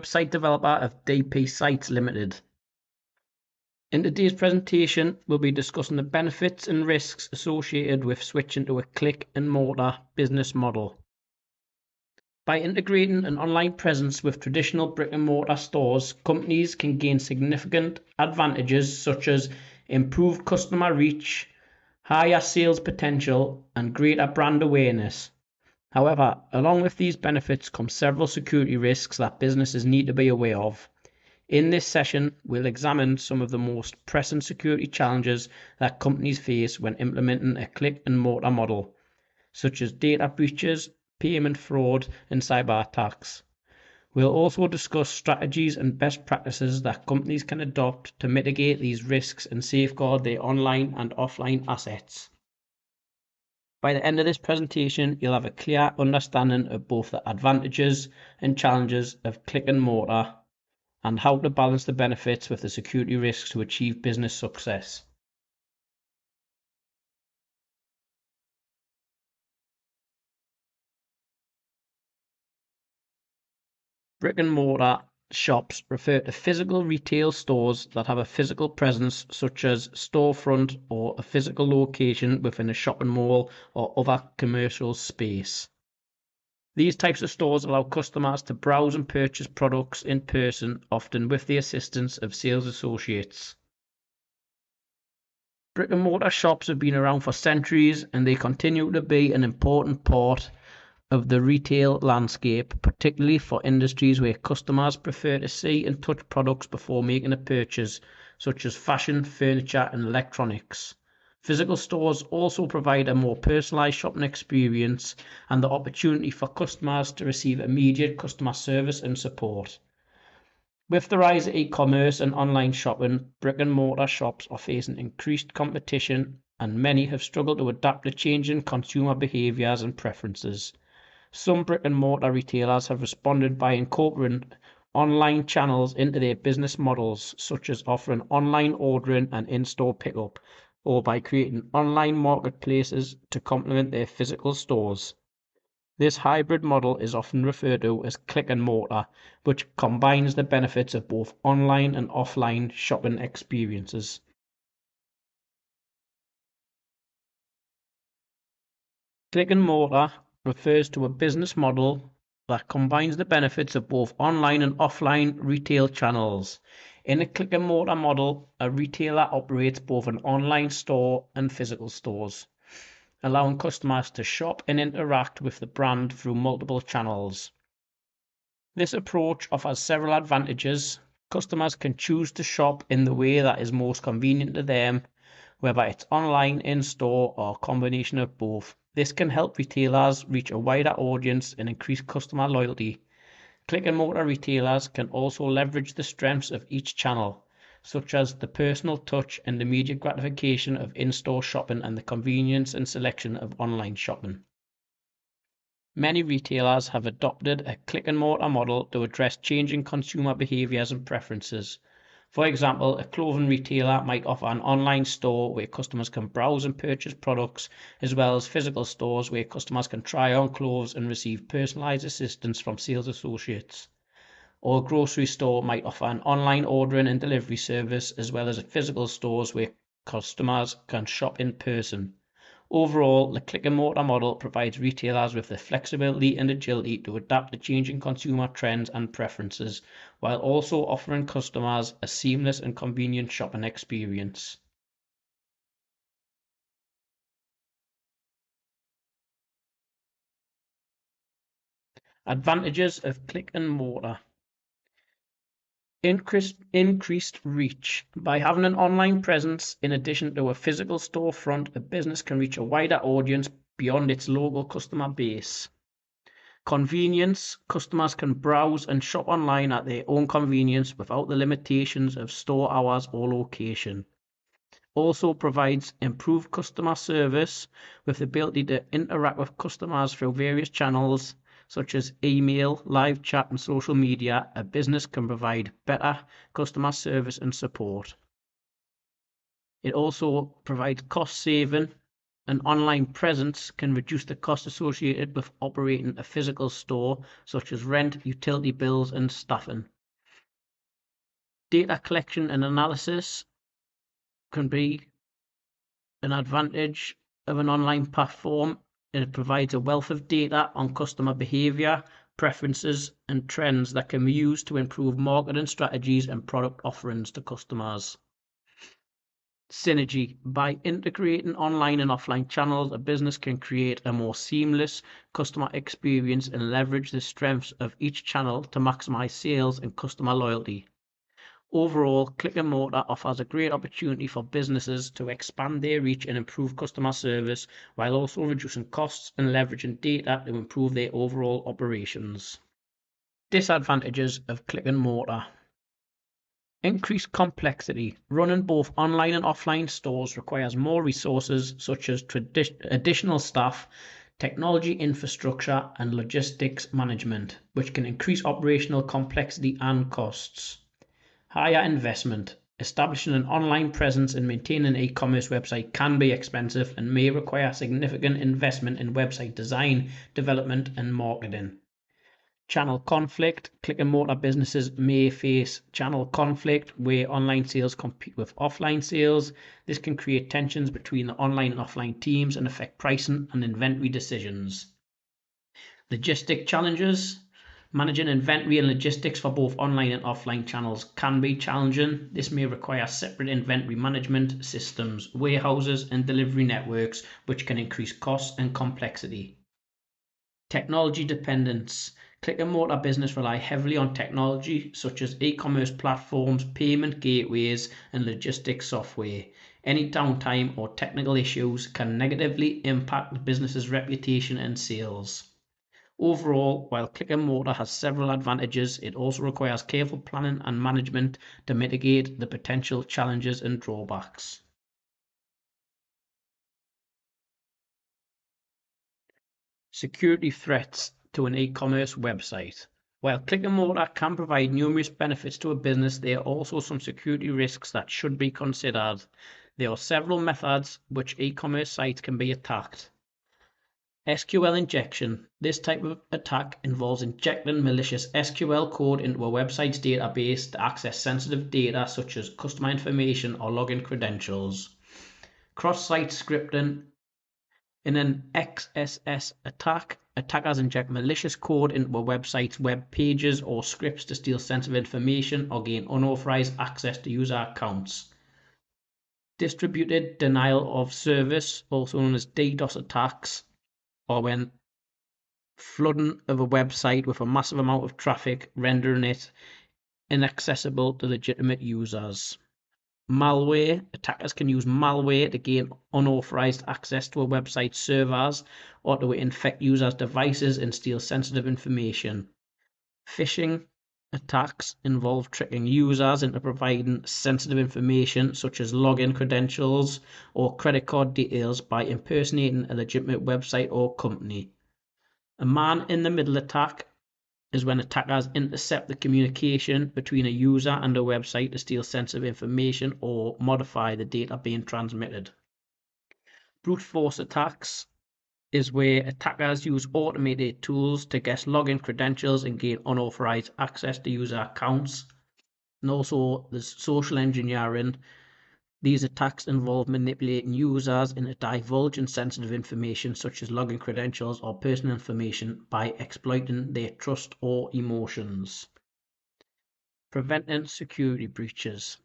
website developer of DP Sites Limited. In today's presentation, we'll be discussing the benefits and risks associated with switching to a click and mortar business model. By integrating an online presence with traditional brick and mortar stores, companies can gain significant advantages such as improved customer reach, higher sales potential, and greater brand awareness. However, along with these benefits come several security risks that businesses need to be aware of. In this session, we'll examine some of the most pressing security challenges that companies face when implementing a click and mortar model, such as data breaches, payment fraud, and cyber attacks. We'll also discuss strategies and best practices that companies can adopt to mitigate these risks and safeguard their online and offline assets. By the end of this presentation, you'll have a clear understanding of both the advantages and challenges of click and mortar and how to balance the benefits with the security risks to achieve business success. Brick and mortar shops refer to physical retail stores that have a physical presence, such as storefront or a physical location within a shopping mall or other commercial space. These types of stores allow customers to browse and purchase products in person, often with the assistance of sales associates. Brick and mortar shops have been around for centuries, and they continue to be an important part of the retail landscape, particularly for industries where customers prefer to see and touch products before making a purchase, such as fashion, furniture, and electronics. Physical stores also provide a more personalized shopping experience and the opportunity for customers to receive immediate customer service and support. With the rise of e-commerce and online shopping, brick and mortar shops are facing increased competition, and many have struggled to adapt to changing consumer behaviors and preferences. Some brick and mortar retailers have responded by incorporating online channels into their business models, such as offering online ordering and in-store pickup, or by creating online marketplaces to complement their physical stores. This hybrid model is often referred to as click and mortar, which combines the benefits of both online and offline shopping experiences. Click and mortar refers to a business model that combines the benefits of both online and offline retail channels. In a click and mortar model, a retailer operates both an online store and physical stores, allowing customers to shop and interact with the brand through multiple channels. This approach offers several advantages. Customers can choose to shop in the way that is most convenient to them, whether it's online, in-store, or a combination of both. This can help retailers reach a wider audience and increase customer loyalty. Click and mortar retailers can also leverage the strengths of each channel, such as the personal touch and immediate gratification of in-store shopping and the convenience and selection of online shopping. Many retailers have adopted a click and mortar model to address changing consumer behaviors and preferences. For example, a clothing retailer might offer an online store where customers can browse and purchase products, as well as physical stores where customers can try on clothes and receive personalized assistance from sales associates. Or a grocery store might offer an online ordering and delivery service, as well as physical stores where customers can shop in person. Overall, the click and mortar model provides retailers with the flexibility and agility to adapt to changing consumer trends and preferences, while also offering customers a seamless and convenient shopping experience. Advantages of click and mortar. Increased reach. By having an online presence in addition to a physical storefront, a business can reach a wider audience beyond its local customer base. Convenience. Customers can browse and shop online at their own convenience without the limitations of store hours or location. Also provides improved customer service with the ability to interact with customers through various channels such as email, live chat, and social media. A business can provide better customer service and support. It also provides cost saving An online presence can reduce the cost associated with operating a physical store, such as rent, utility bills, and staffing. Data collection and analysis can be an advantage of an online platform. It provides a wealth of data on customer behavior, preferences, and trends that can be used to improve marketing strategies and product offerings to customers. Synergy. By integrating online and offline channels, a business can create a more seamless customer experience and leverage the strengths of each channel to maximize sales and customer loyalty. Overall, Click and Mortar offers a great opportunity for businesses to expand their reach and improve customer service while also reducing costs and leveraging data to improve their overall operations. Disadvantages of Click and Mortar. Increased complexity. Running both online and offline stores requires more resources such as additional staff, technology infrastructure, and logistics management, which can increase operational complexity and costs. Higher investment. Establishing an online presence and maintaining an e-commerce website can be expensive and may require significant investment in website design, development, and marketing. Channel conflict. Click and mortar businesses may face channel conflict where online sales compete with offline sales. This can create tensions between the online and offline teams and affect pricing and inventory decisions. Logistic challenges. Managing inventory and logistics for both online and offline channels can be challenging. This may require separate inventory management systems, warehouses, and delivery networks, which can increase costs and complexity. Technology dependence. Click and mortar business rely heavily on technology such as e-commerce platforms, payment gateways, and logistics software. Any downtime or technical issues can negatively impact the business's reputation and sales. Overall, while Click and Mortar has several advantages, it also requires careful planning and management to mitigate the potential challenges and drawbacks. Security threats to an e-commerce website. While Click and Mortar can provide numerous benefits to a business, there are also some security risks that should be considered. There are several methods which e-commerce sites can be attacked. SQL injection. This type of attack involves injecting malicious SQL code into a website's database to access sensitive data such as customer information or login credentials. Cross-site scripting. In an XSS attack, attackers inject malicious code into a website's web pages or scripts to steal sensitive information or gain unauthorized access to user accounts. Distributed denial of service, also known as DDoS attacks, or when flooding of a website with a massive amount of traffic, rendering it inaccessible to legitimate users. Malware. Attackers can use malware to gain unauthorized access to a website's servers or to infect users' devices and steal sensitive information. Phishing attacks involve tricking users into providing sensitive information such as login credentials or credit card details by impersonating a legitimate website or company. A man-in-the-middle attack is when attackers intercept the communication between a user and a website to steal sensitive information or modify the data being transmitted. Brute force attacks is where attackers use automated tools to guess login credentials and gain unauthorized access to user accounts. And also there's social engineering. These attacks involve manipulating users into divulging sensitive information such as login credentials or personal information by exploiting their trust or emotions. Preventing security breaches.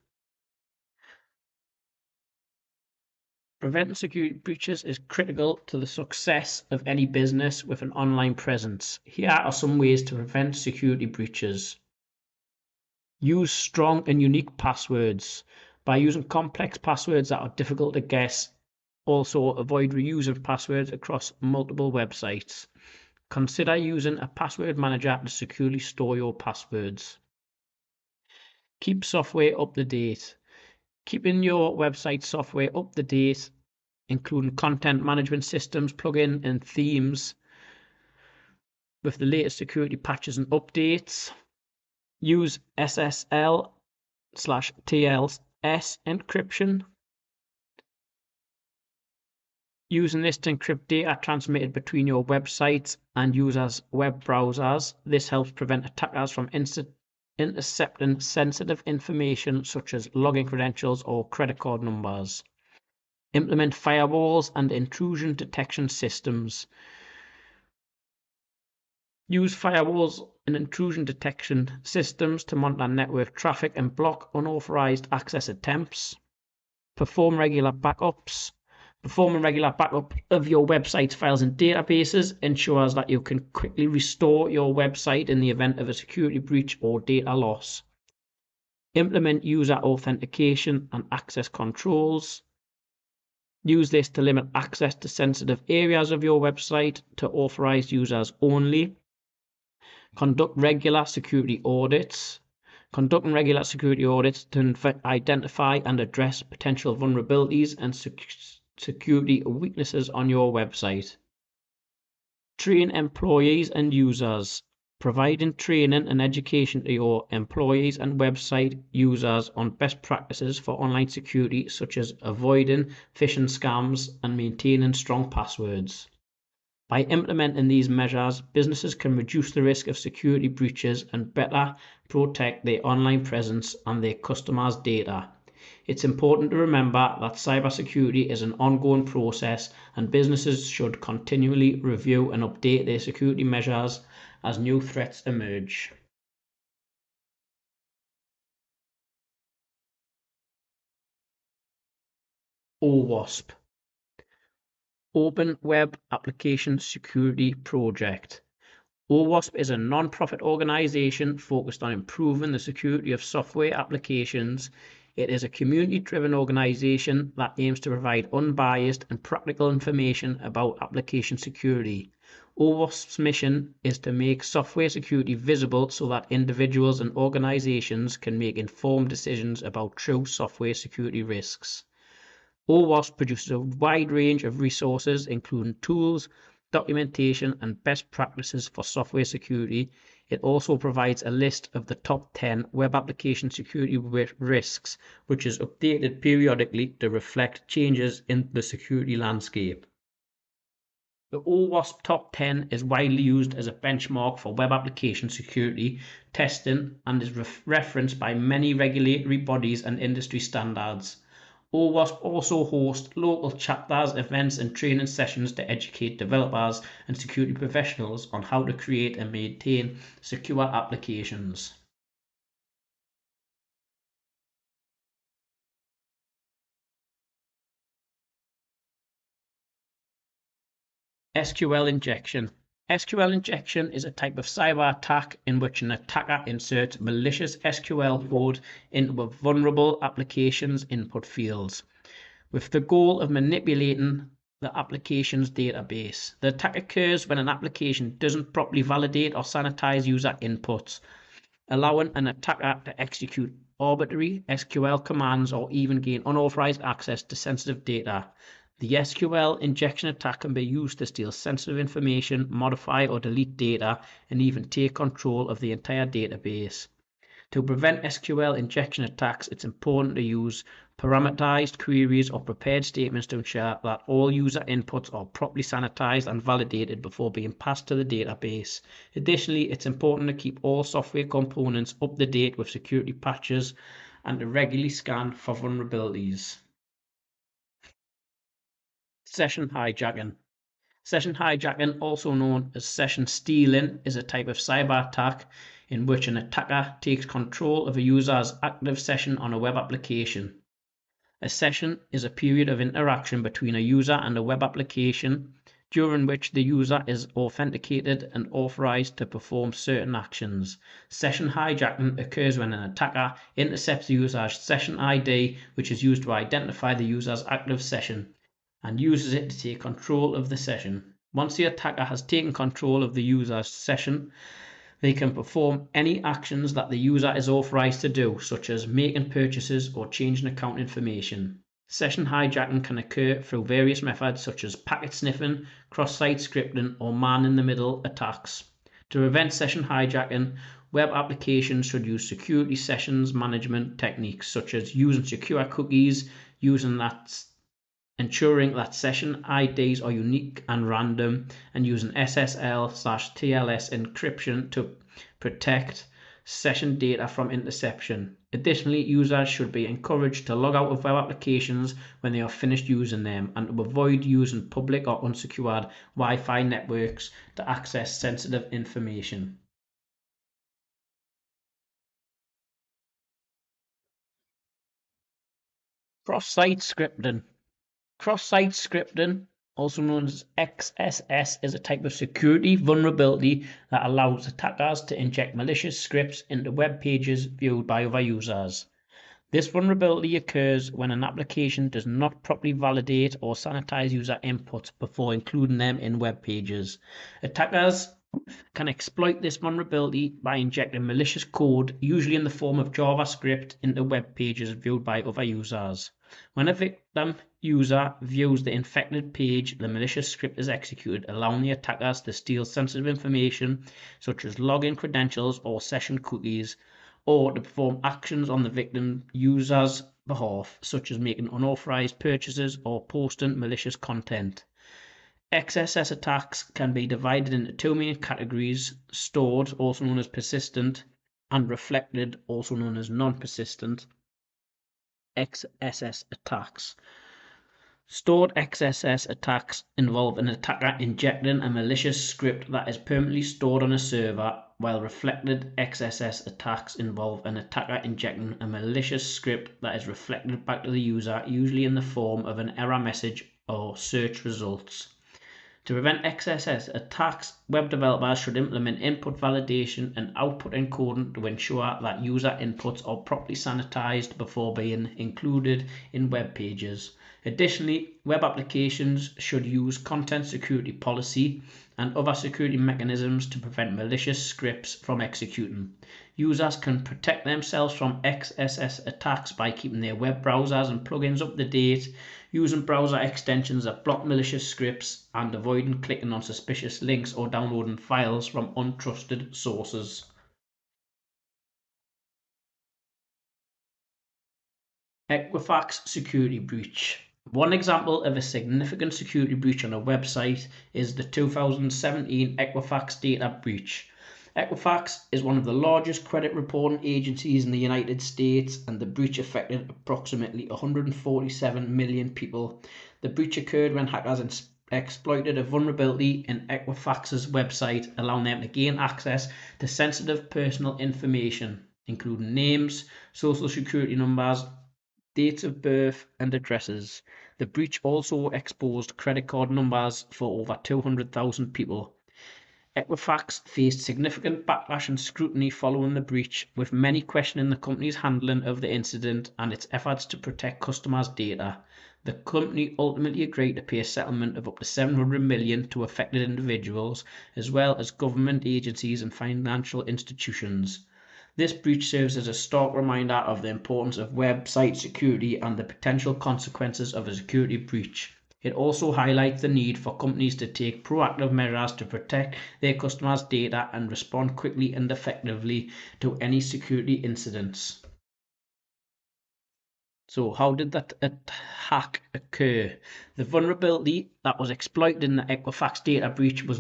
Preventing security breaches is critical to the success of any business with an online presence. Here are some ways to prevent security breaches. Use strong and unique passwords. By using complex passwords that are difficult to guess, also avoid reusing passwords across multiple websites. Consider using a password manager to securely store your passwords. Keep software up to date. Keeping your website software up to date, including content management systems, plugins, and themes with the latest security patches and updates. Use SSL/TLS encryption. Using this to encrypt data transmitted between your websites and users' web browsers. This helps prevent attackers from intercepting sensitive information such as login credentials or credit card numbers. Implement firewalls and intrusion detection systems. Use firewalls and intrusion detection systems to monitor network traffic and block unauthorized access attempts. Perform regular backups. Performing regular backup of your website's files and databases ensures that you can quickly restore your website in the event of a security breach or data loss. Implement user authentication and access controls. Use this to limit access to sensitive areas of your website to authorized users only. Conduct regular security audits. Conducting regular security audits to identify and address potential vulnerabilities and security weaknesses on your website. Train employees and users. Providing training and education to your employees and website users on best practices for online security, such as avoiding phishing scams and maintaining strong passwords. By implementing these measures, businesses can reduce the risk of security breaches and better protect their online presence and their customers' data. It's important to remember that cybersecurity is an ongoing process, and businesses should continually review and update their security measures as new threats emerge. OWASP, Open Web Application Security Project. OWASP is a non-profit organization focused on improving the security of software applications. It is a community-driven organization that aims to provide unbiased and practical information about application security. OWASP's mission is to make software security visible so that individuals and organizations can make informed decisions about true software security risks. OWASP produces a wide range of resources, including tools, documentation, and best practices for software security. It also provides a list of the top 10 web application security risks, which is updated periodically to reflect changes in the security landscape. The OWASP Top 10 is widely used as a benchmark for web application security testing and is referenced by many regulatory bodies and industry standards. OWASP also hosts local chapters, events, and training sessions to educate developers and security professionals on how to create and maintain secure applications. SQL injection. SQL injection is a type of cyber attack in which an attacker inserts malicious SQL code into a vulnerable application's input fields, with the goal of manipulating the application's database. The attack occurs when an application doesn't properly validate or sanitize user inputs, allowing an attacker to execute arbitrary SQL commands or even gain unauthorized access to sensitive data. The SQL injection attack can be used to steal sensitive information, modify or delete data, and even take control of the entire database. To prevent SQL injection attacks, it's important to use parameterized queries or prepared statements to ensure that all user inputs are properly sanitized and validated before being passed to the database. Additionally, it's important to keep all software components up to date with security patches and to regularly scan for vulnerabilities. Session hijacking. Session hijacking, also known as session stealing, is a type of cyber attack in which an attacker takes control of a user's active session on a web application. A session is a period of interaction between a user and a web application during which the user is authenticated and authorized to perform certain actions. Session hijacking occurs when an attacker intercepts the user's session ID, which is used to identify the user's active session, and uses it to take control of the session. Once the attacker has taken control of the user's session, they can perform any actions that the user is authorized to do, such as making purchases or changing account information. Session hijacking can occur through various methods such as packet sniffing, cross-site scripting, or man-in-the-middle attacks. To prevent session hijacking, web applications should use security sessions management techniques such as using secure cookies, using that ensuring that session IDs are unique and random, and using SSL/TLS encryption to protect session data from interception. Additionally, users should be encouraged to log out of web applications when they are finished using them, and to avoid using public or unsecured Wi-Fi networks to access sensitive information. Cross-site scripting. Cross-site scripting, also known as XSS, is a type of security vulnerability that allows attackers to inject malicious scripts into web pages viewed by other users. This vulnerability occurs when an application does not properly validate or sanitize user inputs before including them in web pages. Attackers can exploit this vulnerability by injecting malicious code, usually in the form of JavaScript, into web pages viewed by other users. When a victim user views the infected page, the malicious script is executed, allowing the attackers to steal sensitive information such as login credentials or session cookies, or to perform actions on the victim user's behalf, such as making unauthorized purchases or posting malicious content. XSS attacks can be divided into two main categories: stored, also known as persistent, and reflected, also known as non-persistent XSS attacks. Stored XSS attacks involve an attacker injecting a malicious script that is permanently stored on a server, while reflected XSS attacks involve an attacker injecting a malicious script that is reflected back to the user, usually in the form of an error message or search results. To prevent XSS attacks, web developers should implement input validation and output encoding to ensure that user inputs are properly sanitized before being included in web pages. Additionally, web applications should use content security policy and other security mechanisms to prevent malicious scripts from executing. Users can protect themselves from XSS attacks by keeping their web browsers and plugins up to date, using browser extensions that block malicious scripts, and avoiding clicking on suspicious links or downloading files from untrusted sources. Equifax security breach. One example of a significant security breach on a website is the 2017 Equifax data breach. Equifax is one of the largest credit reporting agencies in the United States, and the breach affected approximately 147 million people. The breach occurred when hackers exploited a vulnerability in Equifax's website, allowing them to gain access to sensitive personal information, including names, social security numbers, dates of birth, and addresses. The breach also exposed credit card numbers for over 200,000 people. Equifax faced significant backlash and scrutiny following the breach, with many questioning the company's handling of the incident and its efforts to protect customers' data. The company ultimately agreed to pay a settlement of up to $700 million to affected individuals, as well as government agencies and financial institutions. This breach serves as a stark reminder of the importance of website security and the potential consequences of a security breach. It also highlights the need for companies to take proactive measures to protect their customers' data and respond quickly and effectively to any security incidents. So how did that hack occur? The vulnerability that was exploited in the Equifax data breach was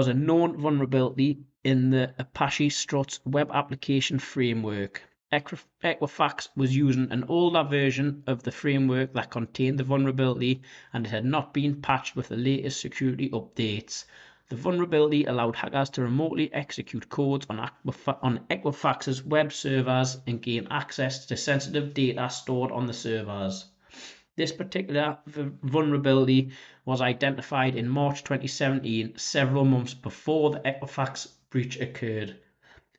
a known vulnerability in the Apache Struts web application framework. Equifax was using an older version of the framework that contained the vulnerability, and it had not been patched with the latest security updates. The vulnerability allowed hackers to remotely execute codes on Equifax's web servers and gain access to sensitive data stored on the servers. This particular vulnerability was identified in March 2017, several months before the Equifax breach occurred.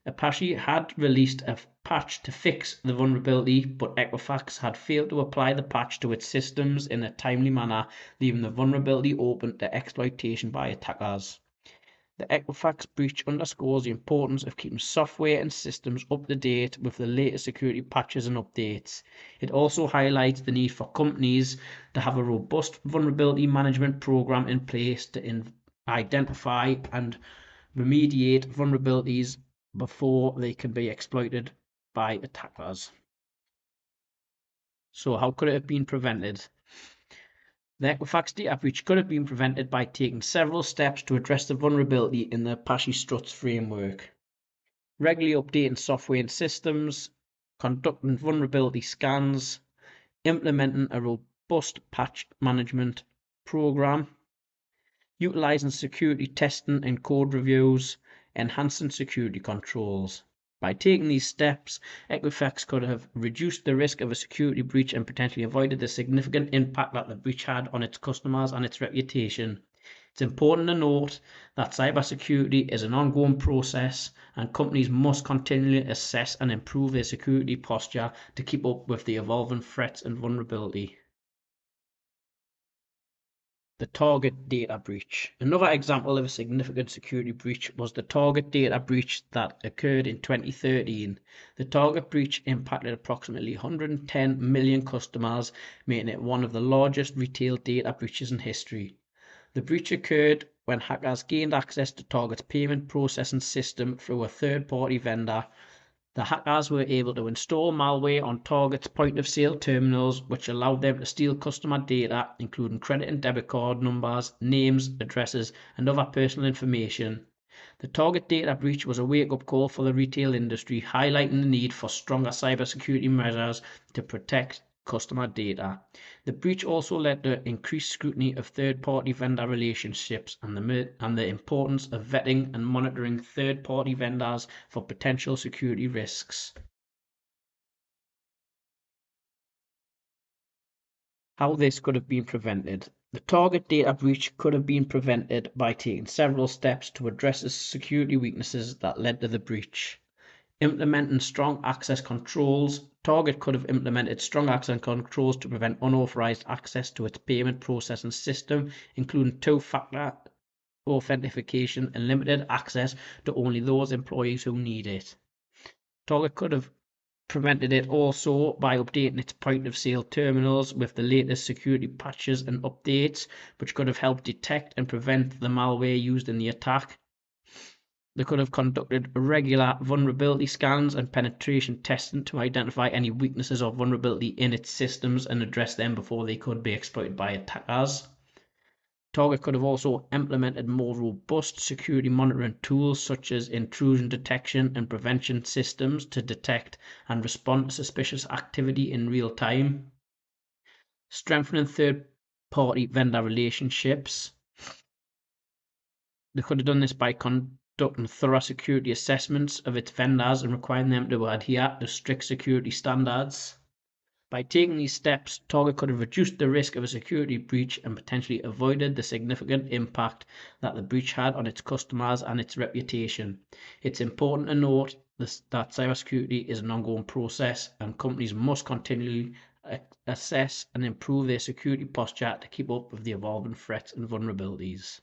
Apache had released a patch to fix the vulnerability, but Equifax had failed to apply the patch to its systems in a timely manner, leaving the vulnerability open to exploitation by attackers. The Equifax breach underscores the importance of keeping software and systems up to date with the latest security patches and updates. It also highlights the need for companies to have a robust vulnerability management program in place to identify and remediate vulnerabilities before they can be exploited by attackers. So how could it have been prevented? The Equifax data breach could have been prevented by taking several steps to address the vulnerability in the Apache Struts framework. Regularly updating software and systems, conducting vulnerability scans, implementing a robust patch management program, utilizing security testing and code reviews, enhancing security controls. By taking these steps, Equifax could have reduced the risk of a security breach and potentially avoided the significant impact that the breach had on its customers and its reputation. It's important to note that cybersecurity is an ongoing process, and companies must continually assess and improve their security posture to keep up with the evolving threats and vulnerability. The Target data breach. Another example of a significant security breach was the Target data breach that occurred in 2013. The Target breach impacted approximately 110 million customers, making it one of the largest retail data breaches in history. The breach occurred when hackers gained access to Target's payment processing system through a third-party vendor. The hackers were able to install malware on Target's point-of-sale terminals, which allowed them to steal customer data, including credit and debit card numbers, names, addresses, and other personal information. The Target data breach was a wake-up call for the retail industry, highlighting the need for stronger cybersecurity measures to protect customer data. The breach also led to increased scrutiny of third-party vendor relationships and the importance of vetting and monitoring third-party vendors for potential security risks. How this could have been prevented. The Target data breach could have been prevented by taking several steps to address the security weaknesses that led to the breach. Implementing strong access controls. Target could have implemented strong access controls to prevent unauthorized access to its payment processing system, including two-factor authentication and limited access to only those employees who need it. Target could have prevented it also by updating its point-of-sale terminals with the latest security patches and updates, which could have helped detect and prevent the malware used in the attack. They could have conducted regular vulnerability scans and penetration testing to identify any weaknesses or vulnerability in its systems and address them before they could be exploited by attackers. Target could have also implemented more robust security monitoring tools such as intrusion detection and prevention systems to detect and respond to suspicious activity in real time. Strengthening third-party vendor relationships. They could have done this by conducting thorough security assessments of its vendors and requiring them to adhere to strict security standards. By taking these steps, Target could have reduced the risk of a security breach and potentially avoided the significant impact that the breach had on its customers and its reputation. It's important to note that cybersecurity is an ongoing process, and companies must continually assess and improve their security posture to keep up with the evolving threats and vulnerabilities.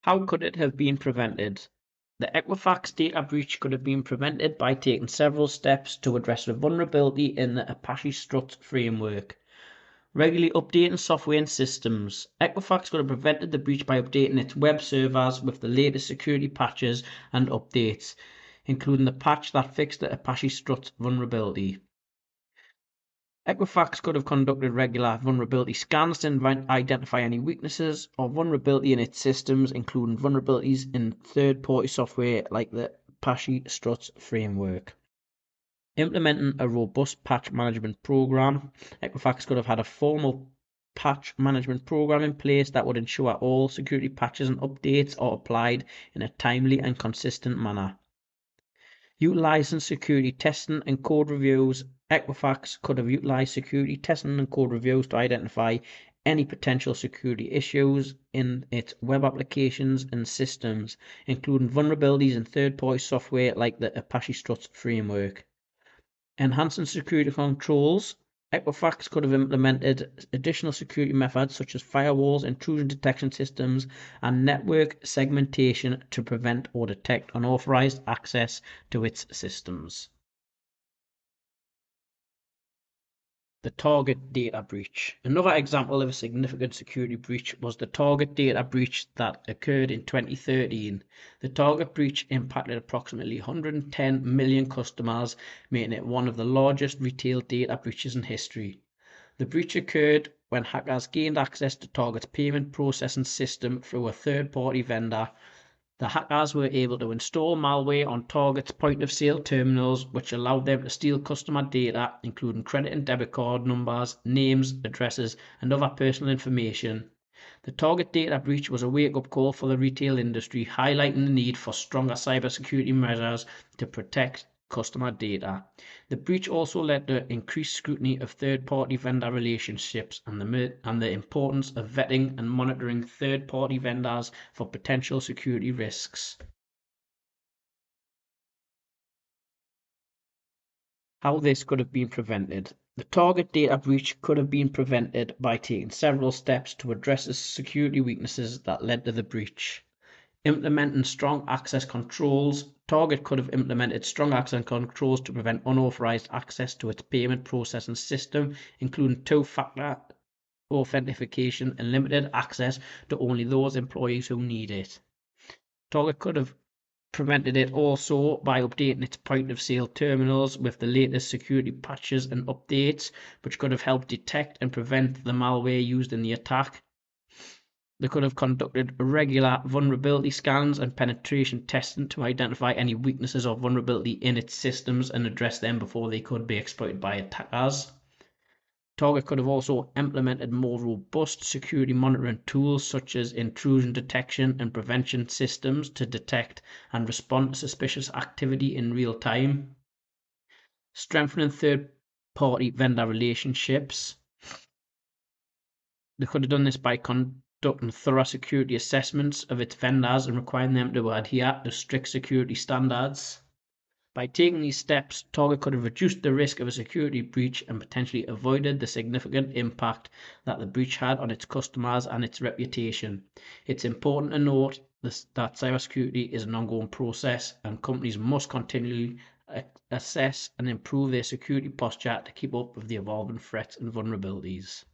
How could it have been prevented? The Equifax data breach could have been prevented by taking several steps to address the vulnerability in the Apache Struts framework. Regularly updating software and systems. Equifax could have prevented the breach by updating its web servers with the latest security patches and updates, including the patch that fixed the Apache Struts vulnerability. Equifax could have conducted regular vulnerability scans to identify any weaknesses or vulnerability in its systems, including vulnerabilities in third-party software like the Apache Struts framework. Implementing a robust patch management program. Equifax could have had a formal patch management program in place that would ensure all security patches and updates are applied in a timely and consistent manner. Utilizing security testing and code reviews. Equifax could have utilized security testing and code reviews to identify any potential security issues in its web applications and systems, including vulnerabilities in third-party software like the Apache Struts framework. Enhancing security controls. Equifax could have implemented additional security methods such as firewalls, intrusion detection systems, and network segmentation to prevent or detect unauthorized access to its systems. The target data breach. Another example of a significant security breach was the target data breach that occurred in 2013. The target breach impacted approximately 110 million customers, making it one of the largest retail data breaches in history. The breach occurred when hackers gained access to Target's payment processing system through a third-party vendor. The hackers were able to install malware on Target's point-of-sale terminals, which allowed them to steal customer data, including credit and debit card numbers, names, addresses, and other personal information. The Target data breach was a wake-up call for the retail industry, highlighting the need for stronger cybersecurity measures to protect customer data. The breach also led to increased scrutiny of third-party vendor relationships and the importance of vetting and monitoring third-party vendors for potential security risks. How this could have been prevented. The target data breach could have been prevented by taking several steps to address the security weaknesses that led to the breach. Implementing strong access controls. Target could have implemented strong access controls to prevent unauthorized access to its payment processing system, including two-factor authentication and limited access to only those employees who need it. Target could have prevented it also by updating its point-of-sale terminals with the latest security patches and updates, which could have helped detect and prevent the malware used in the attack. They could have conducted regular vulnerability scans and penetration testing to identify any weaknesses or vulnerability in its systems and address them before they could be exploited by attackers. Target could have also implemented more robust security monitoring tools such as intrusion detection and prevention systems to detect and respond to suspicious activity in real time. Strengthening third-party vendor relationships. They could have done this by conducting thorough security assessments of its vendors and requiring them to adhere to strict security standards. By taking these steps, Target could have reduced the risk of a security breach and potentially avoided the significant impact that the breach had on its customers and its reputation. It's important to note that cybersecurity is an ongoing process, and companies must continually assess and improve their security posture to keep up with the evolving threats and vulnerabilities.